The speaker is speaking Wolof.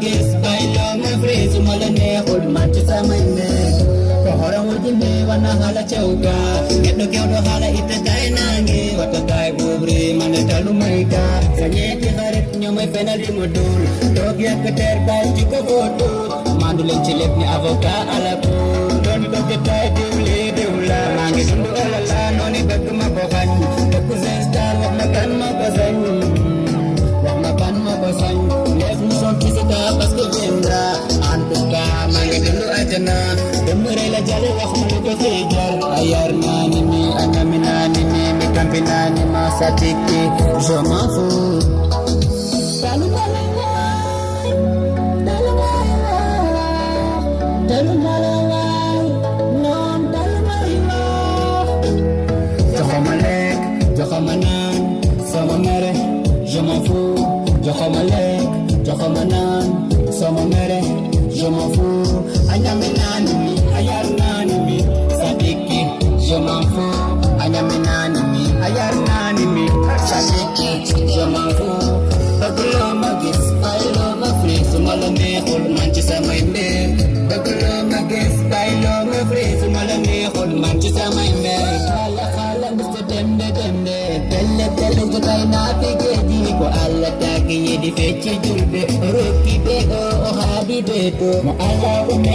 gis bay loo ma free su ma la neexul man ci samay mbir ko horam wujinde wana hala chawga neddo gewdo hala ite day nangi wata day bubri man talu mayda sanyeti xarit ñomay fenal di mo dul dog yak ter bay ci ko botu mandu len ci lepp ni avocat ala ko don dog tay diwli diwla mangi dundu ala noni bëgg ma ko xañ bëgg star wax ma kan ma ko sañ wax ma kan ma ko sañ les mu son ci ta parce que jenda en tout cas mangi dundu ajana dem la jale wax ma ko ci jar ayar nani mi anami nani mi kampi nani ma satiki je m'en fous dalu malawai non dalu malawai joxamalek joxamanan sama mere je m'en fous joxamalek joxamanan sama mere je m'en fous anyame nani mi ayar nani mi sadiki je m'en fous anyame nani mi ayar nani mi sadiki je m'en fous bëgg loo ma gis ay loo ma free su ma la neexul man ci samay mbir bëgg loo ma gis ay loo ma free su ma la neexul man ci samay mbir xala xala musta demde pelle pelle jotay naa fi géej ko alla tàgg yi di fecc julbe rokki be o haadi be to mo alla